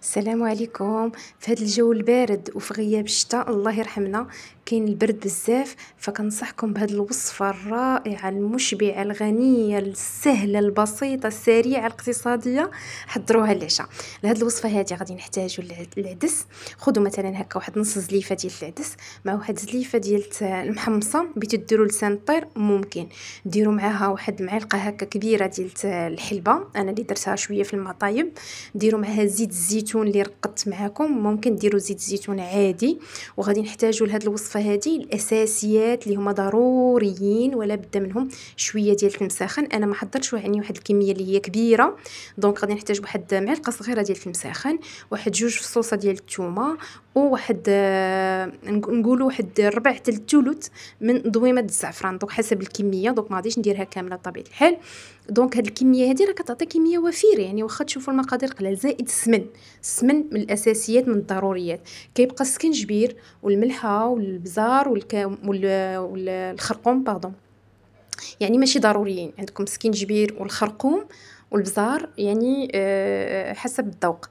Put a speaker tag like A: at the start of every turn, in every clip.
A: السلام عليكم. في هذا الجو البارد وفي غياب الشتاء الله يرحمنا، كاين البرد بزاف، فكنصحكم بهذه الوصفه الرائعه المشبعه الغنيه السهله البسيطه السريعه الاقتصاديه. حضروها العشاء. لهذه الوصفه هذه غادي نحتاجوا العدس. خذوا مثلا هكا واحد نص زليفه ديال العدس مع واحد زليفه ديال المحمصه، بغيتو ديروا لسان الطير ممكن ديروا معاها واحد المعلقه هكا كبيره ديال الحلبه، انا اللي درتها شويه في المطايب. ديروا معها زيت الزيتون اللي رقدت معاكم، ممكن ديروا زيت الزيتون عادي. وغادي نحتاجوا لهذه الوصفه هذه الاساسيات اللي هما ضروريين ولا بد منهم: شويه ديال المساخن، انا ما حضرتش يعني واحد الكميه اللي هي كبيره، دونك غادي نحتاج واحد معلقه صغيره ديال المساخن، واحد جوج فصوصه ديال الثومه، وواحد نقولوا واحد ربع حتى الثلث من ضويمه الزعفران، دونك حسب الكميه، دونك ما غاديش نديرها كامله بطبيعه الحال. دونك هاد الكميه هذه راه كتعطي كميه وفيره، يعني واخا تشوفوا المقادير قلال. زائد السمن من الاساسيات من الضروريات. كيبقى السكنجبير والملحه والبزار والخرقوم باردون، يعني ماشي ضروريين. عندكم السكنجبير والخرقوم والبزار، يعني حسب الذوق.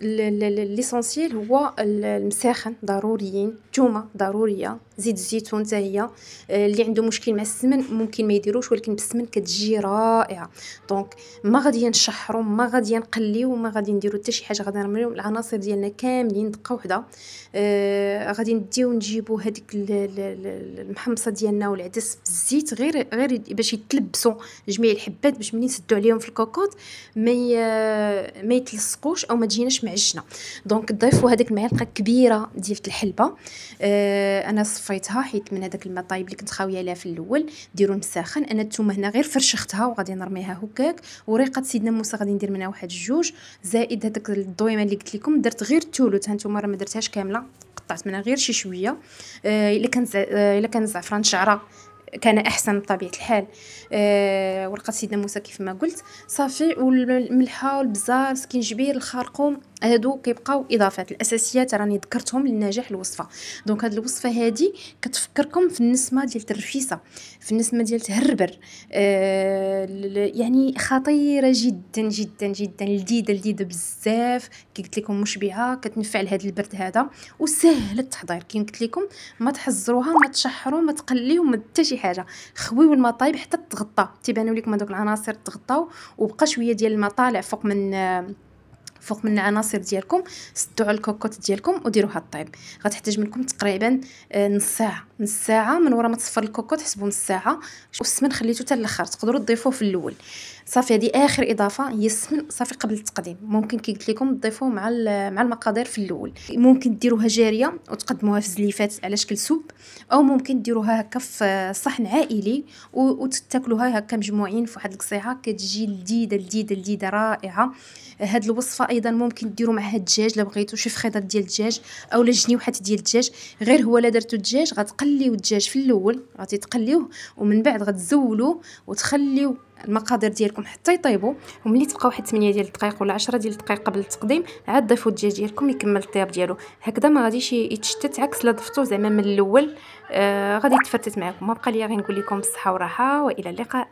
A: ليسونسيال هو المساخن ضروريين، الثومه ضروريه، زيت الزيتون حتى هي. اللي عنده مشكل مع السمن ممكن ما يديروش، ولكن بالسمن كتجي رائعه. دونك ما غادي نشحروا، ما غادي نقليو، ما غادي نديروا حتى شي حاجه، غادي نرميو العناصر ديالنا كاملين دقه وحده. غادي نديو نجيبوا هذيك المحمصه ديالنا والعدس بالزيت، غير باش يتلبسوا جميع الحبات، باش ملي نسدوا عليهم في الكوكوط ما يتلصقوش او ما تجيناش معجنه. دونك تضيفوا هذيك المعلقه كبيره ديال الحلبه. انا صفيتها حيت من هذاك المطايب اللي كنت خاويه عليها في الاول. ديروا المساخن، انا الثومه هنا غير فرشختها وغادي نرميها هكاك. وريقه سيدنا موسى غادي ندير منها واحد جوج، زائد هذاك الضويمه اللي قلت لكم درت غير الثلث، هانتوما راه ما درتهاش كامله، قطعت منها غير شي شويه. الا كان زعفران شعره كان احسن بطبيعه الحال. ورقه سيدنا موسى كيف ما قلت صافي. والملحه والبزار السكنجبير الخرقوم هادو كيبقاو اضافات. الاساسيات راني ذكرتهم لنجاح الوصفه. دونك هاد الوصفه هادي كتفكركم في النسمه ديال الرفيسه، في النسمه ديال تهربر. يعني خطيره جدا جدا جدا، لذيذه بزاف. كي قلت لكم مشبعه، كتنفع لهذا البرد هذا، وسهل التحضير. كي قلت لكم ما تحزروها، ما تشحروا، ما تقليو، ما حتى شي حاجه. خويو الماء طايب حتى تغطى، تيبانوا لكم هذوك العناصر تغطاو، وبقى شويه ديال الماء طالع فوق من العناصر ديالكم. سدوا على الكوكوط ديالكم وديروها الطيب. غتحتاج منكم تقريبا نص ساعه من ورا ما تصفر الكوكوط، حسبوا نص ساعه. والسمن خليته حتى الاخر، تقدروا تضيفوه في الاول. صافي، هذه اخر اضافه هي السمن، صافي قبل التقديم. ممكن كي قلت لكم تضيفوه مع المقادير في الاول. ممكن ديروها جاريه وتقدموها في زليفات على شكل سوب، او ممكن ديروها هكا في صحن عائلي وتاكلوها هكا مجموعين في واحد القصيعه، كتجي لذيذه رائعه. هاد الوصفه ايضا ممكن ديروا معها الدجاج، لا بغيتوا شي فخيضه ديال الدجاج او جنيوحات ديال الدجاج. غير هو لا درتو الدجاج غتقليو الدجاج في الاول، غادي تقليوه ومن بعد غتزولوه وتخليو المقادير ديالكم حتى يطيبوا. وملي تبقى واحد 8 ديال الدقائق ولا 10 ديال الدقائق قبل التقديم، عاد ضيفوا الدجاج ديالكم يكمل الطياب ديالو. هكذا ما غاديش يتشتت، عكس لا ضفتوه زعما من الاول غادي يتفتت معكم. ما بقى ليا غير نقول لكم بالصحه والراحه، والى اللقاء.